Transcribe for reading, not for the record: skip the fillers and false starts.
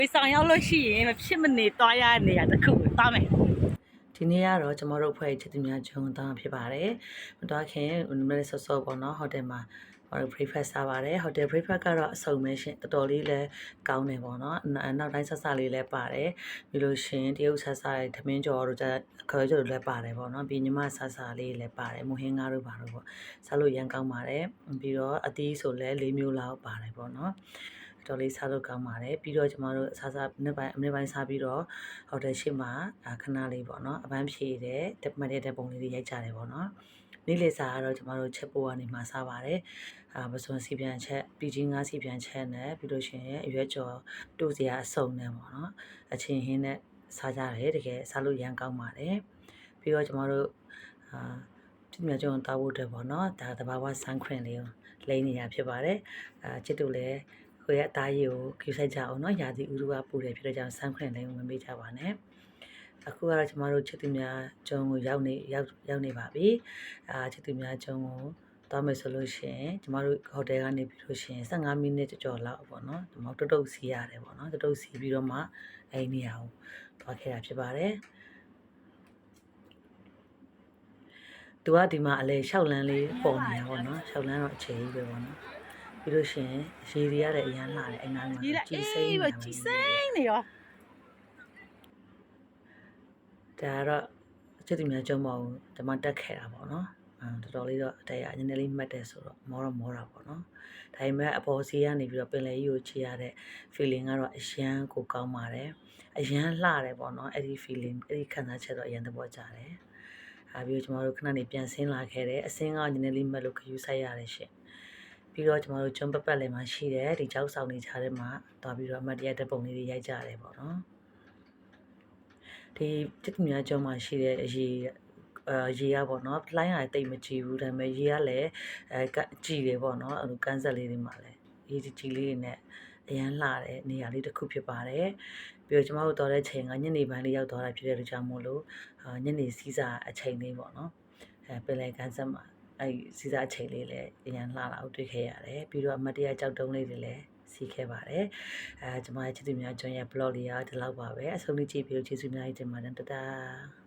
为啥要落去？因为偏门的多呀，你呀，这口大没。ဒီနေ့ကတော့ကျမတို့ဖွဲ့ချစ်သူများဂျုံတောင်းဖြစ်ပါတယ်။မတော်ခင်မနေ့ဆော့ဆော့ပေါ့နော်ဟိုတယ်မှာbreakfast စားပါတယ်။ hotel breakfast ကတော့အစုံပဲရှင်တော်တော်လေးလည်းကောင်းတယ်ပေါ့နော်။နောက်တိုင်းဆက်လေးလည်းပါတယ်။ပြီးလို့ရှင်တရုတ်ဆက်စားထမင်းကြော်တို့ခေါ်ကြော်တို့လည်းပါတယ်ပေါ့နော်။ပြီးညီမဆက်စားလေးလည်းပါတယ်။မွဟင်းကားတို့ပါတော့ပေါ့။စားလို့ရန်ကောင်းပါတယ်။ပြီးတော့အသီးဆိုလည်း၄မျိုးလောက်ပါတယ်ပေါ့နော်။တော်လေးစားလို့ကောင်းပါတယ်ပြီးတော့ကျမတို့စားအနည်းပိုင်းစားပြီးတော့ဟိုတယ်ရှိမှာခဏလေးပေါ့နော်အပန်းဖြေတဲ့မှတ်တဲ့ပုံလေးတွေရိုက်ကြတယ်ပေါ့နော်နေ့လည်စာကတော့ကျမတို့ချက်ပိုးကနေမှစားပါတယ်ပစွန်စီပြန်ချက်ပြီးချင်းငါးစီပြန်ချက်နဲ့ပြီးလို့ရှိရင်အရွက်ကျော်တိုးစရာအစုံနဲ့ပေါ့နော်အချင်းဟင်းနဲ့စားကြတယ်တကယ်စားလို့ရန်ကောင်းပါတယ်ပြီးတော့ကျမတို့ဒီမြကျုံတောက်ဖို့အတွက်ပေါ့နော်ဒါတဘာဝဆန်းခွင်လေးကိုလိမ့်နေတာဖြစ်ပါတယ်ချစ်တို့လည်းကိုယ့်ရဲ့အသားရည်ကိုကြည့်ဆိုင်ကြအောင်နော်ရာသီဥတုကပူတယ်ဖြစ်တဲ့ကြောင့်ဆန်းခွင်လေးကိုမမေ့ကြပါနဲ့အခုကတော့ကျမတို့ချစ်သူများကျုံကိုရောက်နေပါပြီချစ်သူများကျုံကိုသွားမယ်ဆိုလို့ရှိရင်ကျမတို့ဟိုတယ်ကနေပြီးလို့ရှိရင်15မိနစ်ကျော်လောက်ပေါ့နော်ဒီမှာတုတ်စီရတယ်ပေါ့နော်တုတ်စီပြီးတော့မှအဲ့နေရာကိုသွားခဲ့တာဖြစ်ပါတယ်သူကဒီမှာအလေလျှောက်လန်းလေးပေါ်နေတာပေါ့နော်လျှောက်လန်းတော့အခြေကြီးပဲပေါ့နော်ပြီးလို့ရှိရင်ရေတွေရတယ်အရန်လှတယ်အဲ့နားမှာကြီးစိမ့်နေရောဒါကတော့ချစ်သူများကျုံမအောင်ဒီမှာတက်ခဲ့တာပေါ့နော်တော်တော်လေးတော့တရားနည်းနည်းလေးမှတ်တယ်ဆိုတော့မောတာပေါ့နော်ဒါပေမဲ့အပေါ်စီကနေပြီးတော့ပင်လယ်ကြီးကိုချီရတဲ့ feeling ကတော့အရန်ကိုကောင်းပါတယ်အရန်လှတယ်ပေါ့နော်အဲ့ဒီ feeling အဲ့ဒီခံစားချက်တော့အရန်သဘောကျတယ်ပြီးတော့ကျမတို့ခဏနေပြန်ဆင်းလာခဲ့တယ်အစင်းကနည်းနည်းလေးမှတ်လို့ခယူးဆိုင်ရတယ်ရှင်ပြီးတော့ကျမတို့ကျုံပတ်လည်းမှာရှိတယ်ဒီကြောက်ဆောင်နေကြတဲ့မှာသွားပြီးတော့အမတ်တရတဲ့ပုံလေးတွေရိုက်ကြတယ်ပေါ့နော်ဒီချစ်သူများကျုံမှာရှိတဲ့ရေရပေါ့နော်လိုင်းရတိတ်မကြည့်ဘူးဒါပေမဲ့ရေရလည်းကြည်တယ်ပေါ့နော်ကန်းဆက်လေးတွေမှာလည်းရေကြီးလေးတွေနဲ့အရန်လှတဲ့နေရာလေးတစ်ခုဖြစ်ပါတယ်ပြီးတော့ကျမတို့တော်တဲ့ချိန်ကညနေပိုင်းလေးရောက်သွားတာဖြစ်တဲ့အတွက်ကြောင့်မို့လို့ညနေစီးစာအချိန်လေးပေါ့နော်ပင်လယ်ကန်းဆက်မှာအဲ့စီးစာအချိန်လေးလည်းအရန်လှတာကိုတွေ့ခဲ့ရတယ်ပြီးတော့အမတ်တရကြောက်တုံးလေးတွေလည်းစီးခဲ့ပါတယ်ကျမရဲ့ချစ်သူများကျွန်းရဲ့ blog လေးကဒီလောက်ပါပဲအဆုံးလေးကြည့်ပြီးကျေးဇူးများကြီးတင်ပါတယ်တတား